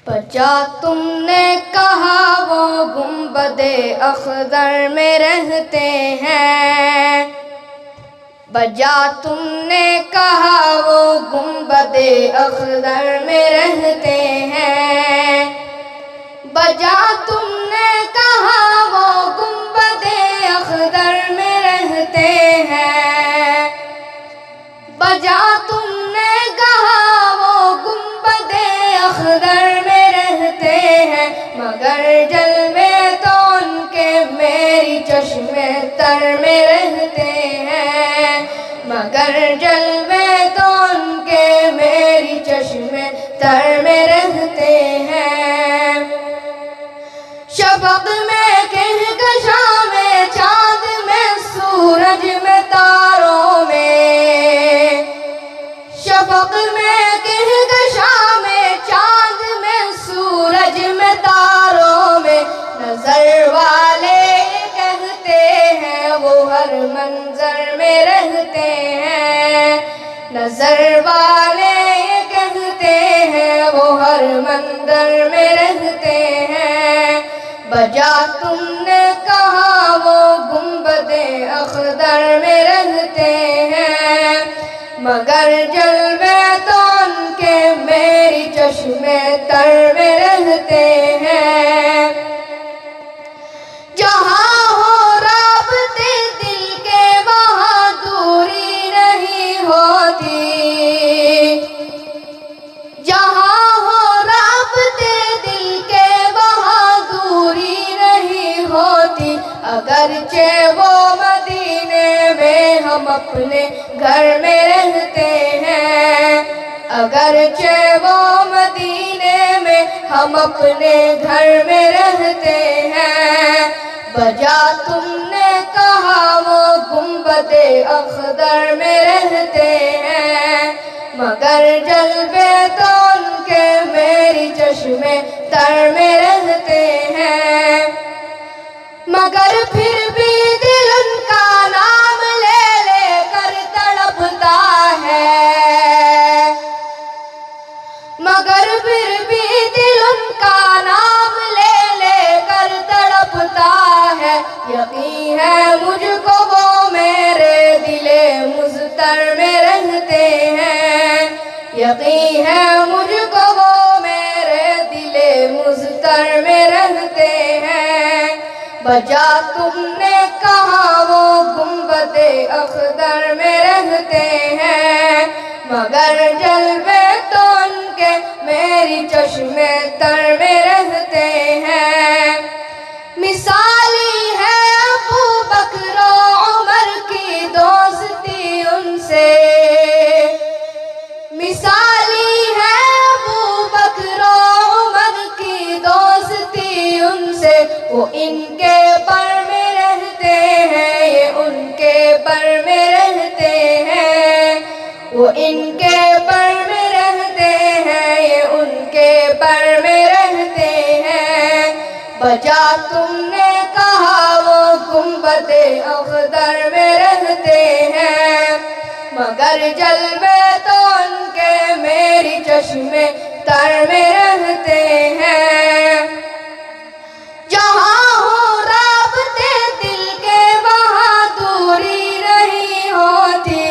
बचा तुमने कहा वो गुंबदे अख्दर में रहते हैं। बजा तुमने कहा वो गुंबदे अख्दर में रहते हैं। बजा तुमने कहा वो गुंबदे अख्दर में रहते हैं। बजा तुमने कहा वो गुंबदे अख्दर में रहते हैं। मगर जलवे तो उनके मेरी चश्मे तर में रहते हैं। मगर जलवे तो उनके मेरी चश्मे तर में रहते हैं। शफक में कहकशा में चाँद में सूरज में तारों में। शफक में कहकशा में चाँद में सूरज में तारों में। नजर वाले कहते हैं वो हर मंजर में रहते हैं। नजर वाले कहते हैं वो हर मंजर में रहते हैं। बजा तुमने कहा वो गुंबदे अख्दर में रहते हैं। मगर जलवे तो उनके मेरी चश्मे तर में रहते हैं। जहाँ हो राबते दिल के वहाँ दूरी नहीं होती। जहाँ हो राबते दिल के वहाँ दूरी नहीं होती। अगरचे वो मदीने में हम अपने घर में रहते हैं। अगरचे वो मदीने में हम अपने घर में रहते हैं। बजा तुमने कहा वो गुंबदे अख्दर में रहते हैं। मगर जलवे तो उनके मेरी चश्मे तर में रहते हैं। मगर फिर भी दिल उनका नाम ले लेकर तड़पता है। मगर फिर भी दिल उनका नाम ले लेकर तड़पता है। यकीन है मुझको वो मेरे दिले मुज़्तर में रहते हैं। यकीन है मुझको वो मेरे दिले मुज़्तर में रहते हैं। बजा तुमने कहा वो गुंबदे अख्दर में रहते हैं। मगर जलवे तो उनके मेरी चश्मे तर में रहते हैं। मिसाली है अबू बकर उमर की दोस्ती उनसे। मिसाली है अबू बकर उमर की दोस्ती उनसे। वो इनके पर में रहते हैं, ये उनके पर में रहते हैं। वो इनके पर में रहते हैं, ये उनके पर में रहते हैं। बजा तुमने कहा वो गुंबदे अख्दर में रहते हैं। मगर जलवे तो उनके मेरी चश्मे तर में रहते हैं। जहाँ हो राबते दिल के वहाँ दूरी नहीं होती।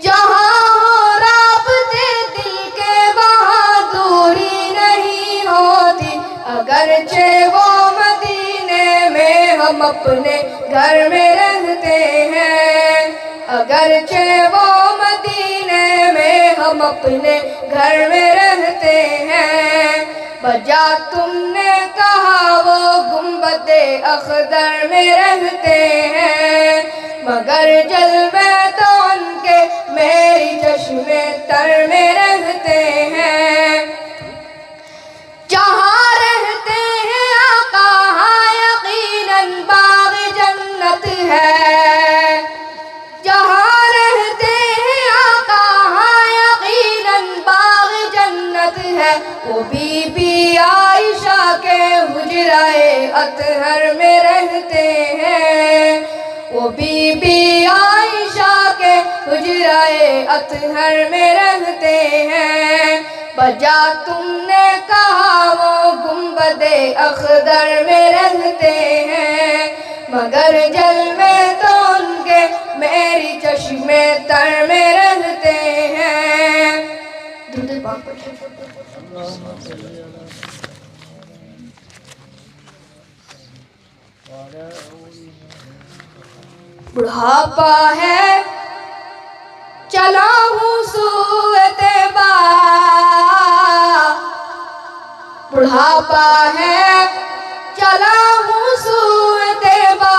जहाँ हो राबते दिल के वहाँ दूरी नहीं होती। अगरचे वो मदीने में हम अपने घर में रहते हैं। अगरचे वो मदीने में हम अपने घर में रहते हैं। बजा तुमने कहा वो गुंबदे अख्दर में रहते हैं। मगर जलवे तो उनके मेरी चश्मे तर में रहते हैं। जहाँ रहते हैं आका हाँ यकीनन बाग़ जन्नत है। जहाँ रहते हैं आका हाँ यकीनन बाग़ जन्नत है। वो बीबी आयशा के हुजराए अतहर में रहते हैं। वो बीबी आयशा के हुजराए अतहर में रहते हैं। बजा तुमने कहा वो गुंबदे अख्दर में रहते हैं, मगर जलवे तो उनके मेरी चश्मे तर में रहते हैं। दुरूद पाक पढ़िए। बुढ़ापा है चला हूँ सूरते बा, बुढ़ापा है चला हूँ सूरते बा,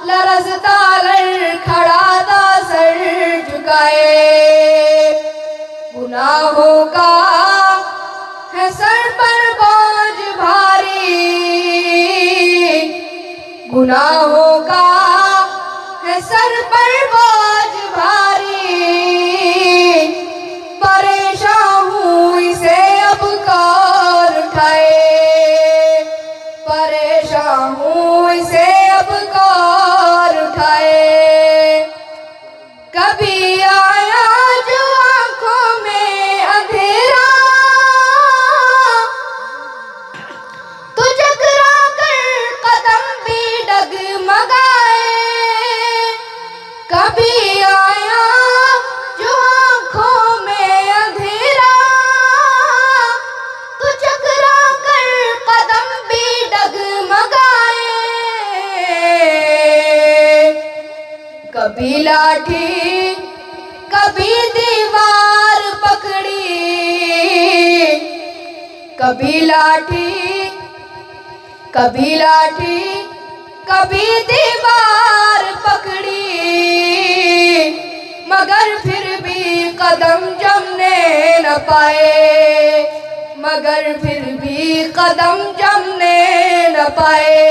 लरज़ता लड़खड़ाता सर झुकाए, गुनाहों का है सर पर बोझ भारी, गुनाहों का है सर पर बोझ भारी, परेशान हूँ इसे अब कौन उठाए, परेशान हूँ इसे अब कौन उठाए। कभी आया जो आंखों में अंधेरा, तो जकरा कर कदम भी डगमगाए, कभी आया जो आंखों में अंधेरा, तो जकरा कर कदम भी डगमगाए। कभी लाठी कभी दीवार पकड़ी, कभी लाठी कभी लाठी कभी दीवार पकड़ी, मगर फिर भी कदम जमने न पाए, मगर फिर भी कदम जमने न पाए।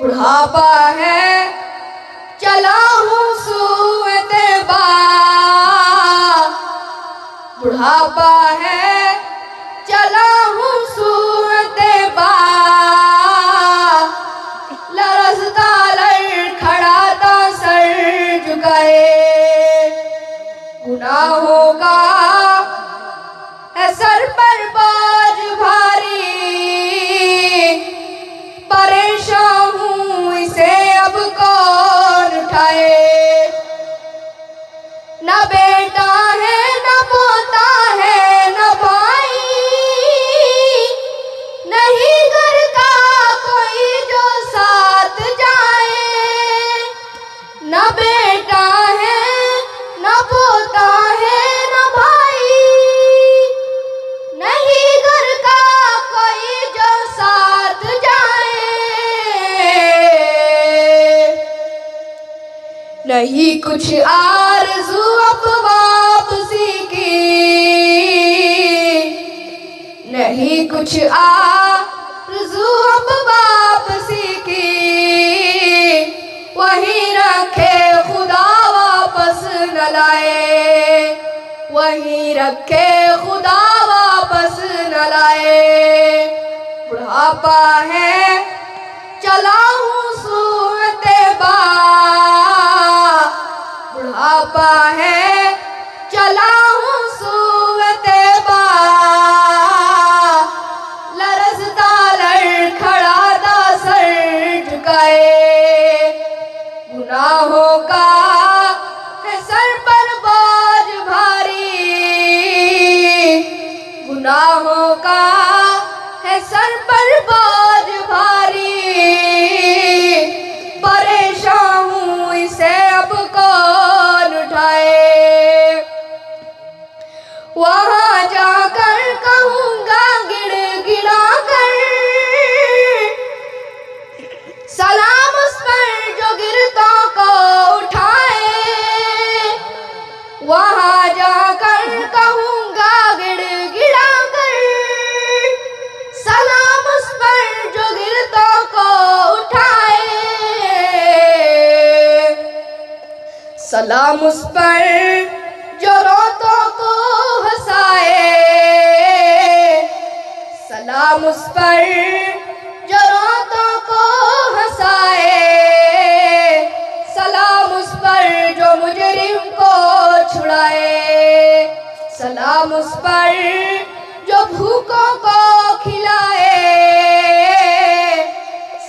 बुढ़ापा है चला हूँ सूरते बा, बुढ़ापा है चला हूँ सूरते बा, लरज़ता लड़खड़ाता सर झुकाए, गुनाहों का है सर पर बोझ भारी, परेशान हूँ इसे अब कौन उठाए। न बेटा है न पोता है न भाई, नहीं घर का कोई जो साथ जाए, न बेटा है न पोता है न भाई, नहीं घर का कोई जो साथ जाए, नहीं कुछ आरज़ू अब वापसी की, नहीं कुछ आरज़ू अब वापसी की, वहीं रखे खुदा वापस न लाए, वहीं रखे खुदा वापस न लाए। बुढ़ापा है चला हूँ सूरते बा, बुढ़ापा है चला हूँ सूरते बा, लरज़ता लड़खड़ाता सर झुकाए, गुनाहों का है सर पर बोझ भारी, गुनाहों का है सर पर बोझ भारी, परेशान हूँ इसे अब कौन उठाए। वहाँ जाकर कहूँगा गिड़गिड़ा कर, सलाम उस पर जो गिरतों को उठाए, वहाँ जाकर कहूँगा गिड़गिड़ा कर, सलाम उस पर जो गिरतों को उठाए, सलाम उस पर जो रोतों को हंसाए, सलाम उस पर जो रोतों को हंसाए, सलाम उस पर जो मुजरिम को छुड़ाए। सलाम उस पर जो भूखों को खिलाए,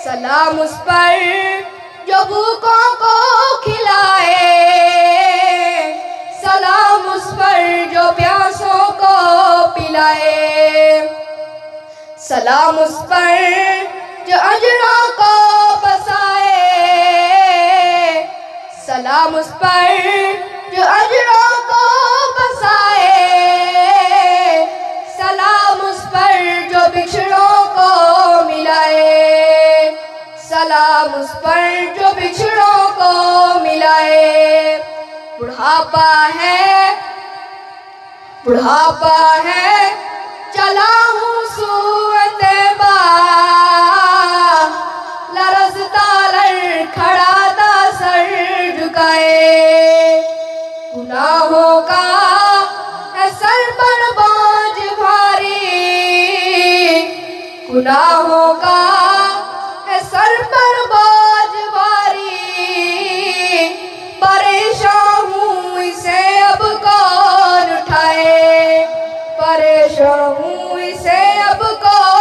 सलाम उस पर जो भूखों को खिलाए, सलाम उस पर जो प्यासों को पिलाए, सलाम उस पर जो अजरों को बसाए, सलाम उस पर जो अजरों को बसाए, सलाम उस पर जो बिछड़ों को मिलाए, सलाम उस पर जो बिछड़ों को मिलाए। बुढ़ापा है चला हूँ सूरते बा, लरज़ता लड़खड़ा दा सर झुकाए, गुनाहों का है सर पर बोझ भारी, गुनाहों का है सर पर बोझ भारी, परेशान हूँ इसे अब कौन उठाए, परेशान हूँ इसे अब कौन